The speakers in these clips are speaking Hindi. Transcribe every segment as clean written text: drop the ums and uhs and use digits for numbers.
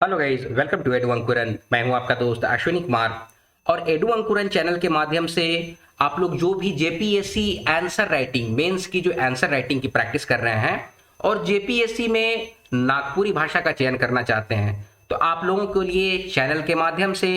Hello guys, welcome to Edu Ankuran. मैं हूं आपका दोस्त अश्विनी कुमार। और एडू अंकुरन चैनल के माध्यम से आप लोग जो भी जेपीएससी आंसर राइटिंग मेंस की जो आंसर राइटिंग की प्रैक्टिस कर रहे हैं और जेपीएससी में नागपुरी भाषा का चयन करना चाहते हैं, तो आप लोगों के लिए चैनल के माध्यम से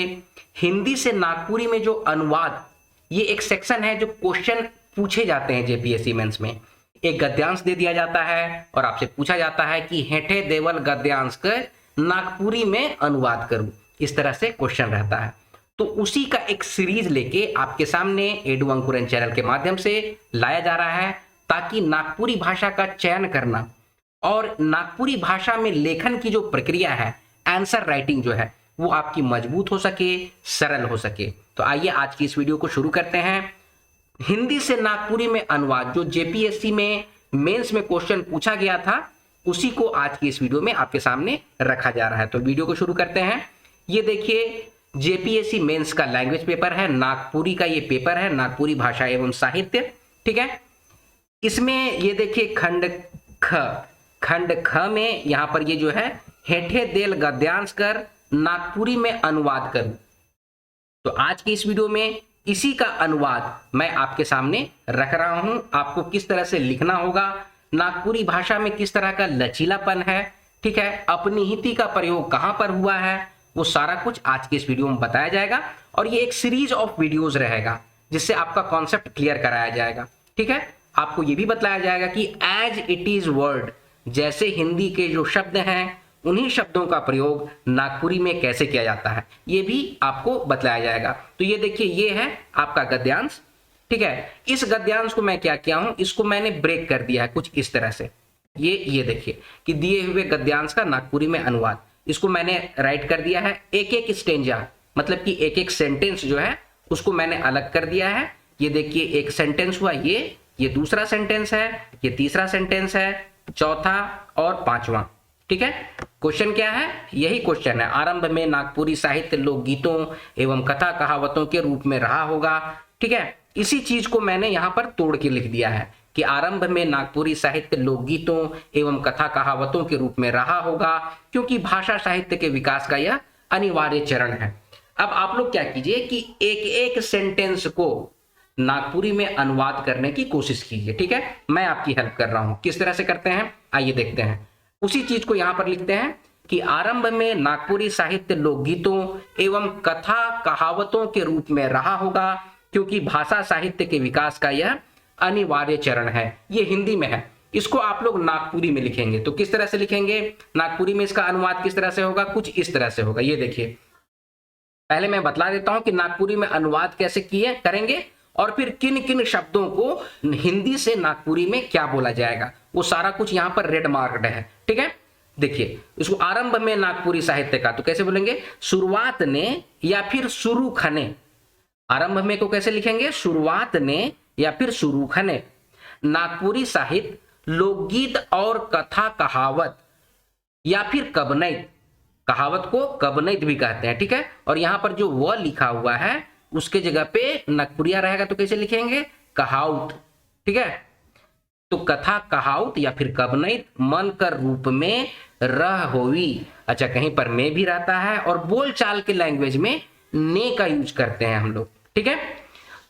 हिंदी से नागपुरी में जो अनुवाद, ये एक सेक्शन है जो क्वेश्चन पूछे जाते हैं जेपीएससी मेंस में। एक गद्यांश दे दिया जाता है और आपसे पूछा जाता है कि हेठे देवल गद्यांश का नागपुरी में अनुवाद करूं। इस तरह से क्वेश्चन रहता है। तो उसी का एक सीरीज लेके आपके सामने एडू अंकुरन चैनल के माध्यम से लाया जा रहा है, ताकि नागपुरी भाषा का चयन करना और नागपुरी भाषा में लेखन की जो प्रक्रिया है, आंसर राइटिंग जो है, वो आपकी मजबूत हो सके, सरल हो सके। तो आइए आज की इस वीडियो को शुरू करते हैं। हिंदी से नागपुरी में अनुवाद जो जेपीएससी में मेंस में क्वेश्चन पूछा गया था, उसी को आज की इस वीडियो में आपके सामने रखा जा रहा है। तो वीडियो को शुरू करते हैं। ये देखिए, जेपीएससी मेंस का लैंग्वेज पेपर है, नागपुरी का ये पेपर है, नागपुरी भाषा एवं साहित्य। ठीक है, इसमें ये देखिए खंड ख में यहाँ पर ये जो है हेठे देल गद्यांश कर नागपुरी में अनुवाद करूं। तो आज की इस वीडियो में इसी का अनुवाद मैं आपके सामने रख रहा हूं। आपको किस तरह से लिखना होगा, नागपुरी भाषा में किस तरह का लचीलापन है, ठीक है, अपनिहिति का प्रयोग कहां पर हुआ है, वो सारा कुछ आज के इस वीडियो में बताया जाएगा। और ये एक सीरीज ऑफ वीडियोस रहेगा जिससे आपका कॉन्सेप्ट क्लियर कराया जाएगा। ठीक है, आपको ये भी बताया जाएगा कि एज इट इज वर्ड, जैसे हिंदी के जो शब्द हैं उन्हीं शब्दों का प्रयोग नागपुरी में कैसे किया जाता है, ये भी आपको बताया जाएगा। तो ये देखिए, ये है आपका गद्यांश। ठीक है, इस गद्यांश को मैं क्या किया हूं, इसको मैंने ब्रेक कर दिया है कुछ इस तरह से। ये देखिए कि दिए हुए गद्यांश का नागपुरी में अनुवाद, इसको मैंने राइट कर दिया है। एक एक स्टेंजा, मतलब कि एक एक सेंटेंस जो है उसको मैंने अलग कर दिया है। ये देखिए, एक सेंटेंस हुआ, ये दूसरा सेंटेंस है, ये तीसरा सेंटेंस है, चौथा और पांचवा। ठीक है, क्वेश्चन क्या है, यही क्वेश्चन है। आरंभ में नागपुरी साहित्य लोकगीतों एवं कथा कहावतों के रूप में रहा होगा। ठीक है, इसी चीज को मैंने यहां पर तोड़ के लिख दिया है कि आरंभ में नागपुरी साहित्य लोकगीतों एवं कथा कहावतों के रूप में रहा होगा, क्योंकि भाषा साहित्य के विकास का यह अनिवार्य चरण है। अब आप लोग क्या कीजिए कि एक एक सेंटेंस को नागपुरी में अनुवाद करने की कोशिश कीजिए। ठीक है, मैं आपकी हेल्प कर रहा हूं। किस तरह से करते हैं, आइए देखते हैं। उसी चीज को यहां पर लिखते हैं कि आरंभ में नागपुरी साहित्य लोकगीतों एवं कथा कहावतों के रूप में रहा होगा, क्योंकि भाषा साहित्य के विकास का यह अनिवार्य चरण है। ये हिंदी में है, इसको आप लोग नागपुरी में लिखेंगे। तो किस तरह से लिखेंगे, नागपुरी में इसका अनुवाद किस तरह से होगा, कुछ इस तरह से होगा। ये देखिए, पहले मैं बतला देता हूं कि नागपुरी में अनुवाद कैसे किए करेंगे और फिर किन किन शब्दों को हिंदी से नागपुरी में क्या बोला जाएगा, वो सारा कुछ यहां पर रेड मार्क्ड है। ठीक है, देखिए, इसको आरंभ में नागपुरी साहित्य का तो कैसे बोलेंगे, शुरुआत ने या फिर शुरू खने। आरंभ में को कैसे लिखेंगे, शुरुआत ने या फिर शुरू खने। नागपुरी साहित्य लोकगीत और कथा कहावत या फिर कबनैत, कहावत को कबनैत भी कहते हैं। ठीक है, और यहां पर जो व लिखा हुआ है उसके जगह पे नागपुरिया रहेगा, तो कैसे लिखेंगे, कहाउत। ठीक है, तो कथा कहाउत या फिर कबनैत मन कर रूप में रह होवी। अच्छा, कहीं पर में भी रहता है और बोलचाल के लैंग्वेज में ने का यूज करते हैं हम लोग। ठीक है,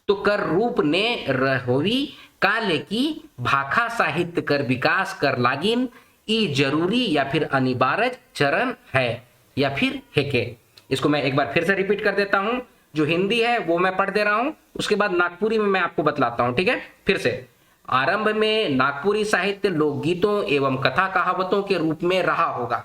तो कर रूप ने रह होवी काले की भाखा साहित्य कर विकास कर लागिन, ई जरूरी या फिर अनिवार्य चरण है या फिर हेके। इसको मैं एक बार फिर से रिपीट कर देता हूं। जो हिंदी है वो मैं पढ़ दे रहा हूं, उसके बाद नागपुरी में मैं आपको बतलाता हूं। ठीक है, फिर से। आरंभ में नागपुरी साहित्य लोकगीतों एवं कथा कहावतों के रूप में रहा होगा,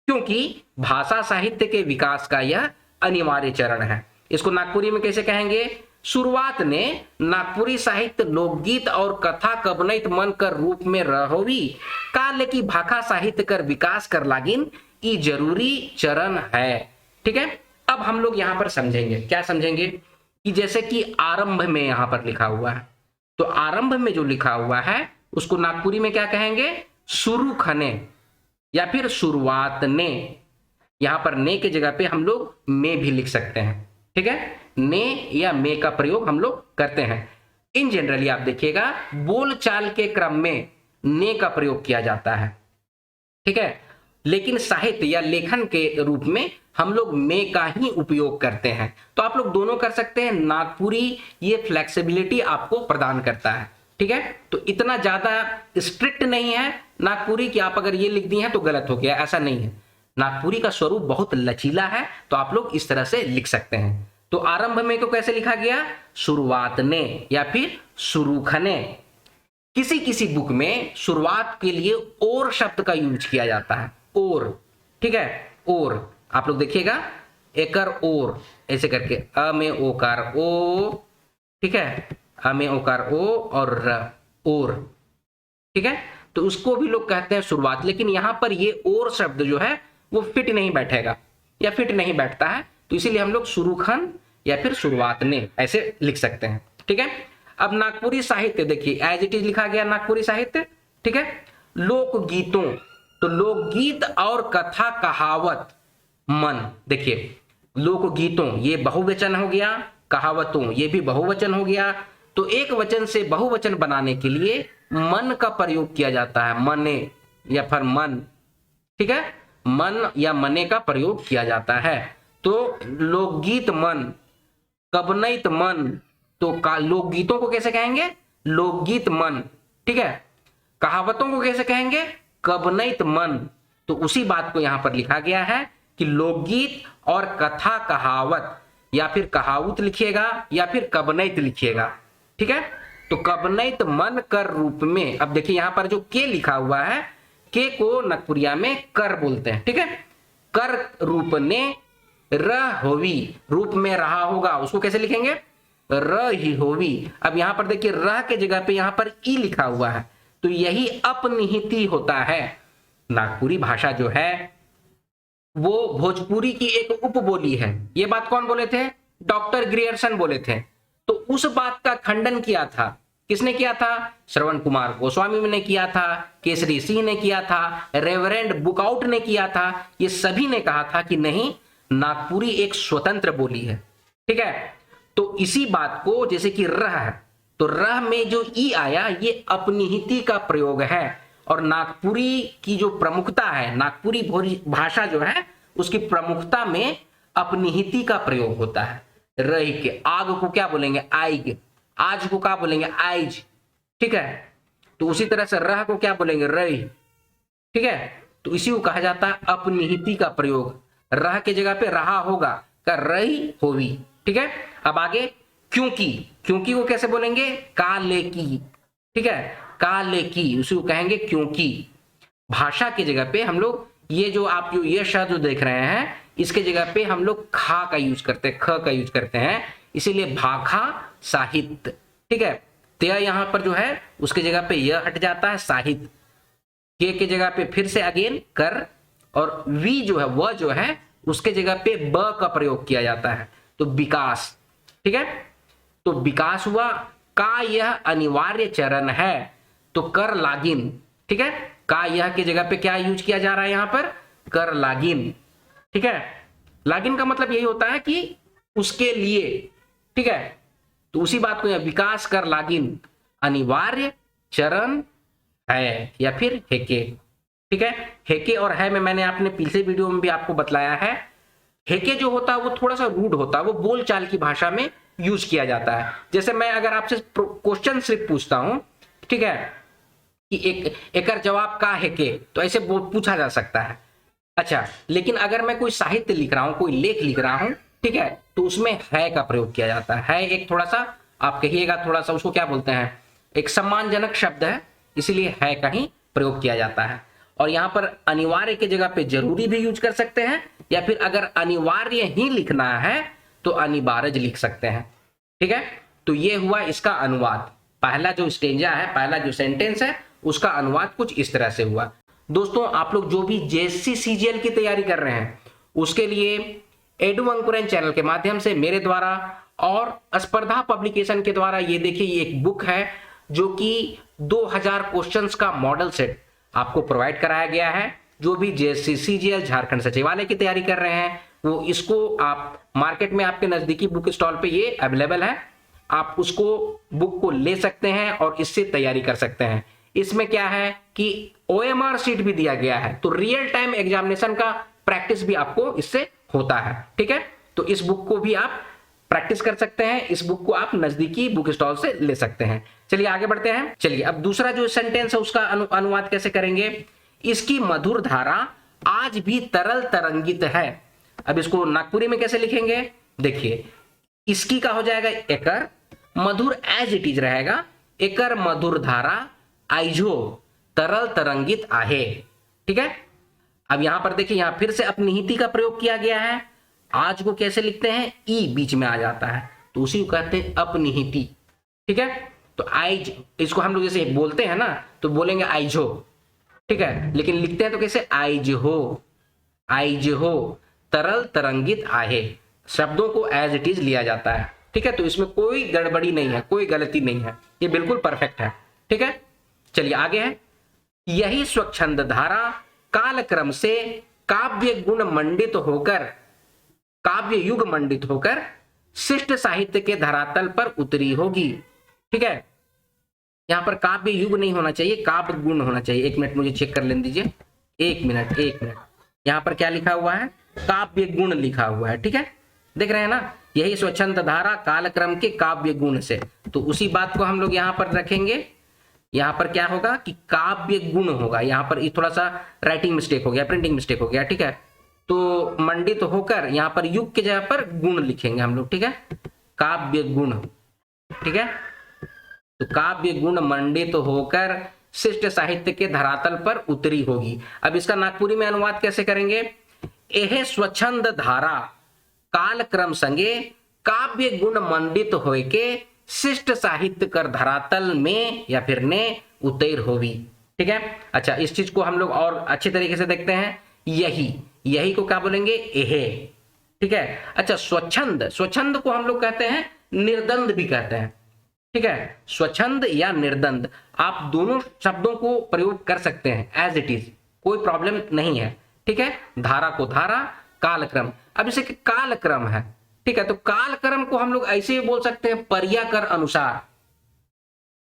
क्योंकि भाषा साहित्य के विकास का यह अनिवार्य चरण है। इसको नागपुरी में कैसे कहेंगे, शुरुआत ने नागपुरी साहित्य लोकगीत और कथा कबनैत मन कर रूप में रहोवी काल की भाषा साहित्य कर विकास कर लागिन, ई जरूरी चरण है। ठीक है, अब हम लोग यहां पर समझेंगे, क्या समझेंगे, कि जैसे कि आरंभ में यहां पर लिखा हुआ है, तो आरंभ में जो लिखा हुआ है उसको नागपुरी में क्या कहेंगे, शुरू खने या फिर शुरुआत ने। यहां पर ने के जगह पे हम लोग में भी लिख सकते हैं। ठीक है, ने या में का प्रयोग हम लोग करते हैं। इन जनरली आप देखिएगा बोलचाल के क्रम में ने का प्रयोग किया जाता है। ठीक है, लेकिन साहित्य या लेखन के रूप में हम लोग में का ही उपयोग करते हैं। तो आप लोग दोनों कर सकते हैं। नागपुरी ये फ्लेक्सिबिलिटी आपको प्रदान करता है, ठीक है। तो इतना ज्यादा स्ट्रिक्ट नहीं है नागपुरी कि आप अगर ये लिख दिए हैं तो गलत हो गया, ऐसा नहीं है। नागपुरी का स्वरूप बहुत लचीला है, तो आप लोग इस तरह से लिख सकते हैं। तो आरंभ में को कैसे लिखा गया, शुरुआत ने या फिर शुरूखने। किसी किसी बुक में शुरुआत के लिए और शब्द का यूज किया जाता है, और, ठीक है, और। आप लोग देखिएगा एकर और ऐसे करके, अ में ओकार ओ, ठीक है, अ में ओकार ओ और र, और, ठीक है। तो उसको भी लोग कहते हैं शुरुआत, लेकिन यहां पर ये और शब्द जो है वो फिट नहीं बैठेगा या फिट नहीं बैठता है, तो इसीलिए हम लोग शुरूखन या फिर शुरुआत ने ऐसे लिख सकते हैं, ठीक है। अब नागपुरी साहित्य देखिए एज इट इज लिखा गया नागपुरी साहित्य, ठीक है। लोकगीतों, तो लोकगीत और कथा कहावत मन, देखिए लोकगीतों ये बहुवचन हो गया, कहावतों ये भी बहुवचन हो गया। तो एक वचन से बहुवचन बनाने के लिए मन का प्रयोग किया जाता है, मने या फिर मन, ठीक है, मन या मने का प्रयोग किया जाता है। तो लोकगीत मन, कबनैत मन, तो लोकगीतों को कैसे कहेंगे, लोकगीत मन, ठीक है। कहावतों को कैसे कहेंगे, कबनैत मन। तो उसी बात को यहां पर लिखा गया है कि लोकगीत और कथा कहावत, या फिर कहावत लिखिएगा या फिर कबनैत लिखिएगा, ठीक है। तो कबनैत मन कर रूप में, अब देखिए यहां पर जो के लिखा हुआ है, के को नागपुरिया में कर बोलते हैं, ठीक है। कर रूप ने रह होवी, रूप में रहा होगा, उसको कैसे लिखेंगे, र ही होवी। अब यहां पर देखिए रह के जगह पे यहां पर ई लिखा हुआ है, तो यही अपनिहिति होता है। नागपुरी भाषा जो है वो भोजपुरी की एक उपबोली है। ये बात कौन बोले थे, डॉक्टर ग्रियर्सन बोले थे। तो उस बात का खंडन किया था, किसने किया था, श्रवण कुमार गोस्वामी ने किया था, केसरी सिंह ने किया था, रेवरेंड बुकआउट ने किया था। ये सभी ने कहा था कि नहीं, नागपुरी एक स्वतंत्र बोली है, ठीक है। तो इसी बात को, जैसे कि रह है, तो रह में जो ई आया ये अपनिहिति का प्रयोग है। और नागपुरी की जो प्रमुखता है, नागपुरी भाषा जो है उसकी प्रमुखता में अपनिहिति का प्रयोग होता है। रह के, आग को क्या बोलेंगे, आइग, आज को क्या बोलेंगे, आइज, ठीक है। तो उसी तरह से रह को क्या बोलेंगे, रही, ठीक है। तो इसी को कहा जाता है अपनिहिति का प्रयोग। रह के जगह पे रहा होगा, का रही होवी, ठीक है। अब आगे क्योंकि, क्योंकि को कैसे बोलेंगे, काले की, ठीक है, काले की, उसी को कहेंगे क्योंकि। भाषा की जगह पे हम लोग ये जो आप जो ये शब्द जो देख रहे हैं, इसके जगह पे हम लोग खा का यूज करते हैं, ख का यूज करते हैं, इसीलिए भाखा साहित्य, ठीक है। तय यहां पर जो है उसके जगह पे यह हट जाता है, साहित्य के जगह पे फिर से अगेन कर, और वी जो है वह जो है उसके जगह पे ब का प्रयोग किया जाता है, तो विकास, ठीक है। तो विकास हुआ, का यह अनिवार्य चरण है, तो कर लागिन, ठीक है। का यह के जगह पे क्या यूज किया जा रहा है, यहां पर कर लागिन, ठीक है। लागिन का मतलब यही होता है कि उसके लिए, ठीक है। तो उसी बात को यहां विकास कर लागिन अनिवार्य चरण है या फिर हेके, ठीक है। हेके और है में मैंने आपने पिछले वीडियो में भी आपको बतलाया है, हेके जो होता है वो थोड़ा सा रूड होता है, वो बोलचाल की भाषा में यूज किया जाता है। जैसे मैं अगर आपसे क्वेश्चन सिर्फ पूछता हूं, ठीक है, कि एक जवाब का हेके, तो ऐसे पूछा जा सकता है। अच्छा, लेकिन अगर मैं कोई साहित्य लिख रहा हूं, कोई लेख लिख रहा हूं, ठीक है, तो उसमें है का प्रयोग किया जाता है। एक थोड़ा सा आप कहिएगा, थोड़ा सा उसको क्या बोलते हैं, एक सम्मानजनक शब्द है, इसीलिए है का ही प्रयोग किया जाता है। और यहां पर अनिवार्य की जगह पे जरूरी भी यूज कर सकते हैं, या फिर अगर अनिवार्य ही लिखना है तो अनिवार्य लिख सकते हैं, ठीक है। तो ये हुआ इसका अनुवाद, पहला जो स्टेंजा है, पहला जो सेंटेंस है, उसका अनुवाद कुछ इस तरह से हुआ। दोस्तों, आप लोग जो भी जेएससी सीजीएल की तैयारी कर रहे हैं, उसके लिए एडू अंकुरन चैनल के माध्यम से मेरे द्वारा और स्पर्धा पब्लिकेशन के द्वारा ये देखिए ये एक बुक है जो कि 2000 क्वेश्चंस का मॉडल सेट आपको प्रोवाइड कराया गया है। जो भी जेएससी सीजीएल झारखंड सचिवालय की तैयारी कर रहे हैं वो इसको आप मार्केट में आपके नजदीकी बुक स्टॉल पे ये अवेलेबल है, आप उसको बुक को ले सकते हैं और इससे तैयारी कर सकते हैं। इसमें क्या है कि OMR शीट भी दिया गया है, तो रियल टाइम एग्जामिनेशन का प्रैक्टिस भी आपको इससे होता है। ठीक है, तो इस बुक को भी आप प्रैक्टिस कर सकते हैं, इस बुक को आप नजदीकी बुक स्टॉल से ले सकते हैं। चलिए आगे बढ़ते हैं। चलिए अब दूसरा जो सेंटेंस है उसका अनुवाद कैसे करेंगे। इसकी मधुर धारा आज भी तरल तरंगित है। अब इसको नागपुरी में कैसे लिखेंगे, देखिए इसकी का हो जाएगा एकर, मधुर एज इट इज रहेगा, एकर मधुर धारा आइजो तरल तरंगित आहे। ठीक है, अब यहां पर देखिए यहां फिर से अपनिहिति का प्रयोग किया गया है। आज को कैसे लिखते हैं, ई बीच में आ जाता है, तो उसी को कहते हैं अपनिहिति। ठीक है, तो आइज, इसको हम लोग जैसे बोलते हैं ना तो बोलेंगे आइजो। ठीक है, लेकिन लिखते हैं तो कैसे, आइज हो, आइज हो तरल तरंगित आहे। शब्दों को एज इट इज लिया जाता है। ठीक है, तो इसमें कोई गड़बड़ी नहीं है, कोई गलती नहीं है, ये बिल्कुल परफेक्ट है। ठीक है, चलिए आगे है। यही स्वच्छंद धारा कालक्रम से काव्य गुण मंडित होकर, काव्य युग मंडित होकर शिष्ट साहित्य के धरातल पर उतरी होगी। ठीक है, यहां पर काव्य युग नहीं होना चाहिए, काव्य गुण होना चाहिए। एक मिनट मुझे चेक कर लेने दीजिए, एक मिनट। यहां पर क्या लिखा हुआ है, काव्य गुण लिखा हुआ है। ठीक है, देख रहे हैं ना, यही स्वच्छंद धारा कालक्रम के काव्य गुण से, तो उसी बात को हम लोग यहां पर रखेंगे। यहां पर क्या होगा कि काव्य गुण होगा, यहां पर थोड़ा सा राइटिंग मिस्टेक हो गया, प्रिंटिंग मिस्टेक हो गया। ठीक है, तो मंडित तो होकर यहां पर युग के जगह पर गुण लिखेंगे हम लोग। ठीक है, काव्य गुण। ठीक है, तो काव्य गुण मंडित तो होकर शिष्ट साहित्य के धरातल पर उतरी होगी। अब इसका नागपुरी में अनुवाद कैसे करेंगे, एह स्वच्छंद धारा कालक्रम संगे काव्य गुण मंडित होय के शिष्ट साहित्य कर धरातल में या फिर ने उतर होवी। ठीक है, अच्छा इस चीज को हम लोग और अच्छे तरीके से देखते हैं। यही, यही को क्या बोलेंगे, एहे। ठीक है, अच्छा स्वच्छंद, स्वच्छंद को हम लोग कहते हैं निर्दंद भी कहते हैं। ठीक है, स्वच्छंद या निर्दंद, आप दोनों शब्दों को प्रयोग कर सकते हैं एज इट इज, कोई प्रॉब्लम नहीं है। ठीक है, धारा को धारा, कालक्रम। अब जैसे कि कालक्रम है, ठीक है, तो कालक्रम को हम लोग ऐसे ही बोल सकते हैं पर्याकर अनुसार,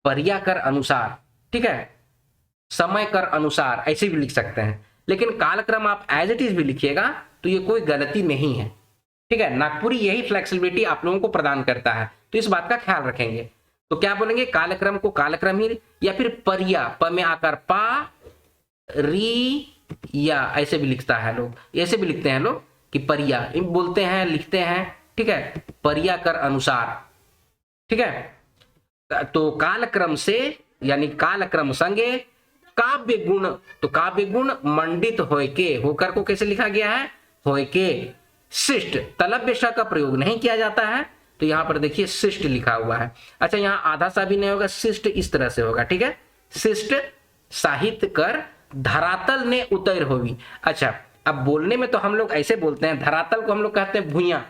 पर्याकर अनुसार। ठीक है, समय कर अनुसार ऐसे भी लिख सकते हैं, लेकिन कालक्रम आप एज इट इज भी लिखिएगा तो ये कोई गलती नहीं है। ठीक है, नागपुरी यही फ्लेक्सिबिलिटी आप लोगों को प्रदान करता है, तो इस बात का ख्याल रखेंगे। तो क्या बोलेंगे, कालक्रम को कालक्रम ही, या फिर पर्या, प में आकर पा, री या ऐसे भी लिखता है लोग, ऐसे भी लिखते हैं लोग कि पर्या बोलते हैं, लिखते हैं। ठीक है, पर्या कर अनुसार। ठीक है, तो कालक्रम से यानी कालक्रम संगे काव्य गुण, तो काव्य गुण मंडित होय के, होकर को कैसे लिखा गया है, होय के शिष्ट, तलव्य श का प्रयोग नहीं किया जाता है, तो यहां पर देखिए शिष्ट लिखा हुआ है। अच्छा यहां आधा सा भी नहीं होगा, शिष्ट इस तरह से होगा। ठीक है, शिष्ट साहित्य कर धरातल ने उतर होवी। अच्छा अब बोलने में तो हम लोग ऐसे बोलते हैं, धरातल को हम लोग कहते हैं भुइया।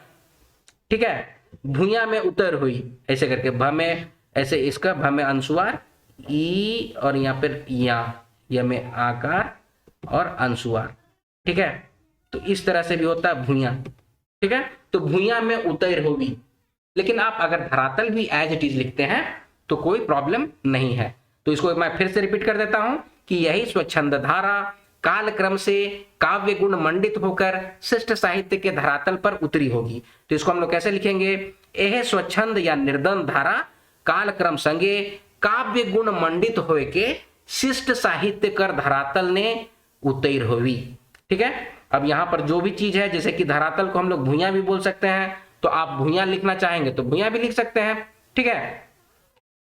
ठीक है, भुइया में उतर हुई, ऐसे करके भ में ऐसे, इसका भ में अनुस्वार ई, और यहाँ पर या में आकार और अनुस्वार। ठीक है, तो इस तरह से भी होता है भुइया। ठीक है, तो भुइया में उतर होगी, लेकिन आप अगर धरातल भी एज इट इज लिखते हैं तो कोई प्रॉब्लम नहीं है। तो इसको मैं फिर से रिपीट कर देता हूं कि यही स्वच्छंद धारा कालक्रम से काव्य गुण मंडित होकर शिष्ट साहित्य के धरातल पर उतरी होगी। तो इसको हम लोग कैसे लिखेंगे, यह स्वच्छंद या निर्दंद धारा कालक्रम संगे काव्य गुण मंडित होय के शिष्ट साहित्य कर धरातल ने उतर होवी। ठीक है, अब यहां पर जो भी चीज है, जैसे कि धरातल को हम लोग भुइया भी बोल सकते हैं, तो आप भुइया लिखना चाहेंगे तो भुइया भी लिख सकते हैं। ठीक है,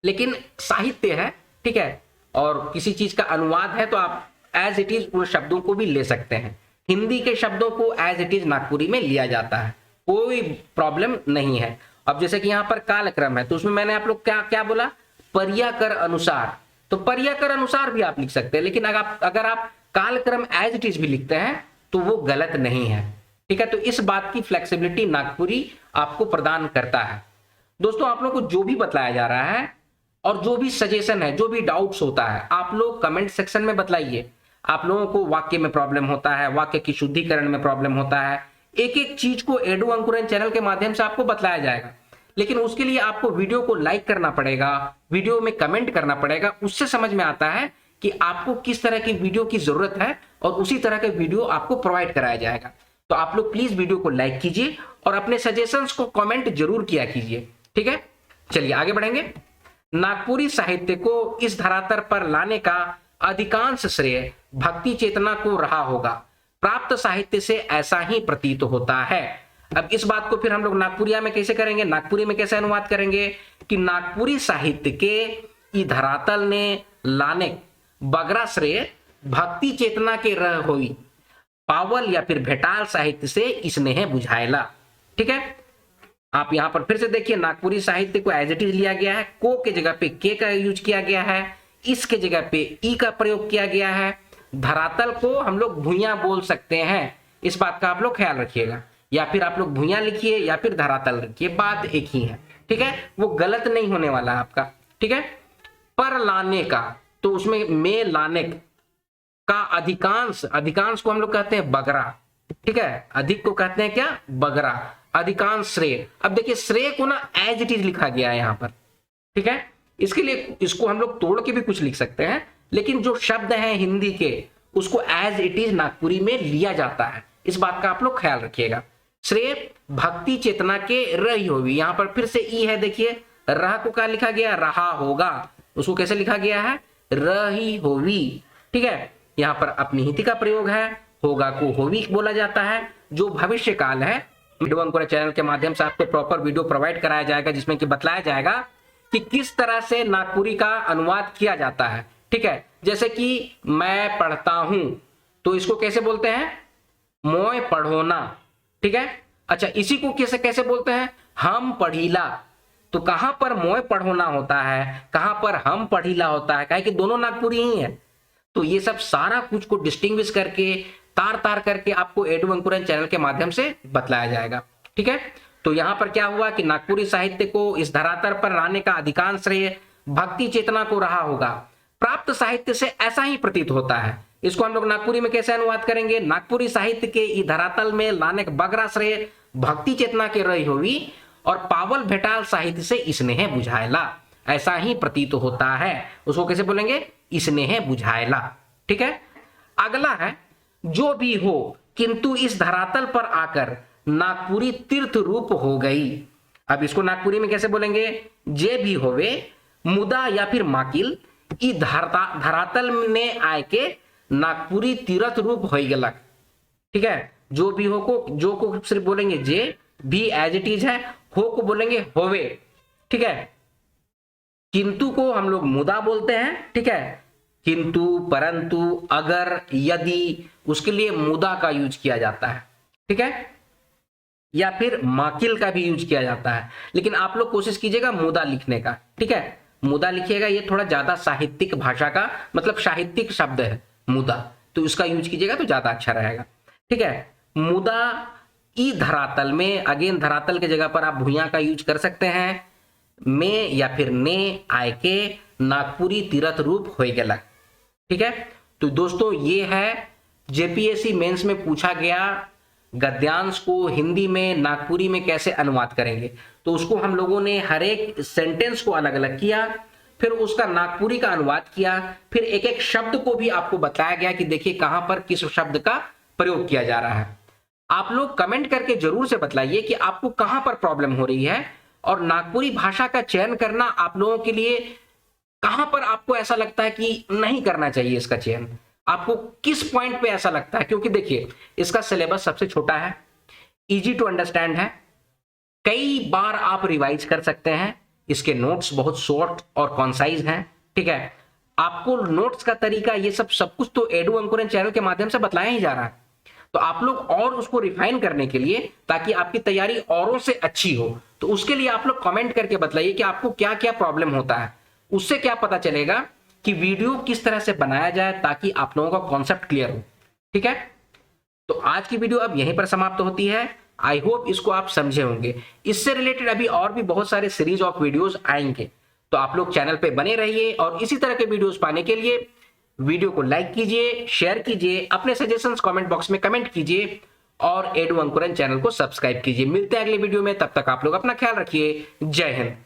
लेकिन साहित्य है, ठीक है, और किसी चीज का अनुवाद है तो आप एज इट इज उन शब्दों को भी ले सकते हैं। हिंदी के शब्दों को एज इट इज नागपुरी में लिया जाता है, कोई प्रॉब्लम नहीं है। अब जैसे कि यहाँ पर कालक्रम है, तो उसमें मैंने आप लोग क्या क्या बोला, पर्याकर अनुसार, तो पर्याकर अनुसार भी आप लिख सकते हैं, लेकिन अगर आप कालक्रम एज इट इज भी लिखते हैं तो वो गलत नहीं है। ठीक है, तो इस बात की फ्लेक्सिबिलिटी नागपुरी आपको प्रदान करता है। दोस्तों आप लोगों को जो भी बताया जा रहा है और जो भी सजेशन है, जो भी डाउट्स होता है, आप लोग कमेंट सेक्शन में बताइए। आप लोगों को वाक्य में प्रॉब्लम होता है, वाक्य की शुद्धिकरण में प्रॉब्लम होता है, एक एक चीज को एडू अंकुरन चैनल के माध्यम से आपको बताया जाएगा। लेकिन उसके लिए आपको वीडियो को लाइक करना पड़ेगा, वीडियो में कमेंट करना पड़ेगा, उससे समझ में आता है कि आपको किस तरह की वीडियो की जरूरत है और उसी तरह के वीडियो आपको प्रोवाइड कराया जाएगा। तो आप लोग प्लीज वीडियो को लाइक कीजिए और अपने सजेशंस को कमेंट जरूर किया कीजिए, ठीक है। चलिए आगे बढ़ेंगे। नागपुरी साहित्य को इस धरातल पर लाने का अधिकांश श्रेय भक्ति चेतना को रहा होगा, प्राप्त साहित्य से ऐसा ही प्रतीत होता है। अब इस बात को फिर हम लोग नागपुरिया में कैसे करेंगे, नागपुरी में कैसे अनुवाद करेंगे कि नागपुरी साहित्य के ई धरातल ने लाने बगरा श्रेय भक्ति चेतना के रह होई, पावल या फिर भेटाल साहित्य से इसने है बुझाएला, ठीक है। आप यहां पर फिर से देखिए, नागपुरी साहित्य को एज इट इज लिया गया है, को के जगह पे के का यूज किया गया है, इसके जगह पे ई का प्रयोग किया गया है। धरातल को हम लोग भुइयां बोल सकते हैं, इस बात का आप लोग ख्याल रखिएगा, या फिर आप लोग भुइयां लिखिए या फिर धरातल लिखिए, बात एक ही है, ठीक है। वो गलत नहीं होने वाला आपका, ठीक है। पर लाने का, तो उसमें में लाने का अधिकांश, अधिकांश को हम लोग कहते हैं बगरा, ठीक है। अधिक को कहते हैं क्या, बगरा, अधिकांश श्रेय। अब देखिए श्रेय को ना एज इट इज लिखा गया है यहां पर, ठीक है। इसके लिए इसको हम लोग तोड़ के भी कुछ लिख सकते हैं, लेकिन जो शब्द हैं हिंदी के उसको एज इट इज नागपुरी में लिया जाता है, इस बात का आप लोग ख्याल रखिएगा। श्रेय भक्ति चेतना के रही होगी, यहां पर फिर से ई है, देखिए रह को क्या लिखा गया, रहा होगा, उसको कैसे लिखा गया है, रही होवी, ठीक है। यहां पर अपनी हिति का प्रयोग है, होगा को होवी बोला जाता है, जो भविष्य काल है। वीडियो अंकुर चैनल के माध्यम से आपको प्रॉपर वीडियो प्रोवाइड कराया जाएगा, जिसमें कि बताया जाएगा कि किस तरह से नागपुरी का अनुवाद किया जाता है, ठीक है। जैसे कि मैं पढ़ता हूं, तो इसको कैसे बोलते हैं, मोय पढ़ोना, ठीक है। अच्छा, इसी को कैसे कैसे बोलते हैं, हम पढ़ीला। तो कहां पर मोय पढ़ोना होता है, कहां पर हम पढ़ीला होता है, काहे कि दोनों नागपुरी ही है। तो ये सब सारा कुछ को डिस्टिंग्विश करके, तार तार करके आपको एडू अंकुरन चैनल के माध्यम से बतलाया जाएगा, ठीक है। तो यहां पर क्या हुआ कि नागपुरी साहित्य को इस धरातल पर लाने का अधिकांश श्रेय भक्ति चेतना को रहा होगा, प्राप्त साहित्य से ऐसा ही प्रतीत होता है। इसको हम लोग नागपुरी में कैसे अनुवाद करेंगे, नागपुरी साहित्य के इस धरातल में लाने का बगरा श्रेय भक्ति चेतना के रही होगी और पावल भेटाल साहित्य से इसने है बुझाएला, ऐसा ही प्रतीत होता है। उसको कैसे बोलेंगे, इसने है बुझाएला, ठीक है। अगला है, जो भी हो किंतु इस धरातल पर आकर नागपुरी तीर्थ रूप हो गई। अब इसको नागपुरी में कैसे बोलेंगे, जे भी होवे मुदा या फिर माकिल ई धरातल में आए के नागपुरी तीर्थ रूप हो गलक, ठीक है। जो भी हो को, जो को सिर्फ बोलेंगे जे, भी एज इट इज है, हो को बोलेंगे होवे, ठीक है। किंतु को हम लोग मुदा बोलते हैं, ठीक है। किंतु, परंतु, अगर, यदि, उसके लिए मुदा का यूज किया जाता है, ठीक है। या फिर माकिल का भी यूज किया जाता है, लेकिन आप लोग कोशिश कीजिएगा मुदा लिखने का, ठीक है। मुदा लिखिएगा, ये थोड़ा ज्यादा साहित्यिक भाषा का मतलब साहित्यिक शब्द है मुदा, तो इसका यूज कीजिएगा तो ज्यादा अच्छा रहेगा, ठीक है। मुदा ई धरातल में, अगेन धरातल के जगह पर आप भुइयां का यूज कर सकते हैं, में या फिर ने आय के नागपुरी तीर्थ रूप हो गलक, ठीक है। तो दोस्तों ये है जेपीएससी मेंस में पूछा गया गद्यांश को हिंदी में नागपुरी में कैसे अनुवाद करेंगे। तो उसको हम लोगों ने हर एक सेंटेंस को अलग अलग किया, फिर उसका नागपुरी का अनुवाद किया, फिर एक एक शब्द को भी आपको बताया गया कि देखिए कहां पर किस शब्द का प्रयोग किया जा रहा है। आप लोग कमेंट करके जरूर से बताइए कि आपको कहां पर प्रॉब्लम हो रही है, और नागपुरी भाषा का चयन करना आप लोगों के लिए कहां पर आपको ऐसा लगता है कि नहीं करना चाहिए इसका चयन, आपको किस पॉइंट पे ऐसा लगता है। क्योंकि देखिए इसका सिलेबस सबसे छोटा है, इजी टू अंडरस्टैंड है, कई बार आप रिवाइज कर सकते हैं, इसके नोट्स बहुत शॉर्ट और कॉन्साइज हैं, ठीक है। आपको नोट्स का तरीका ये सब कुछ तो एडू अंकुरन चैनल के माध्यम से बताया ही जा रहा है। तो आप लोग और उसको रिफाइन करने के लिए, ताकि आपकी तैयारी औरों से अच्छी हो, तो उसके लिए आप लोग कमेंट करके बताइए कि आपको क्या क्या प्रॉब्लम होता है। उससे क्या पता चलेगा कि वीडियो किस तरह से बनाया जाए ताकि आप लोगों का कॉन्सेप्ट क्लियर हो, ठीक है। तो आज की वीडियो अब यहीं पर समाप्त होती है। आई होप इसको आप समझे होंगे। इससे रिलेटेड अभी और भी बहुत सारे सीरीज ऑफ वीडियोस आएंगे, तो आप लोग चैनल पे बने रहिए और इसी तरह के वीडियोस पाने के लिए वीडियो को लाइक कीजिए, शेयर कीजिए, अपने सजेशंस कमेंट बॉक्स में कमेंट कीजिए और एडू अंकुरन चैनल को सब्सक्राइब कीजिए। मिलते हैं अगले वीडियो में, तब तक आप लोग अपना ख्याल रखिए। जय हिंद।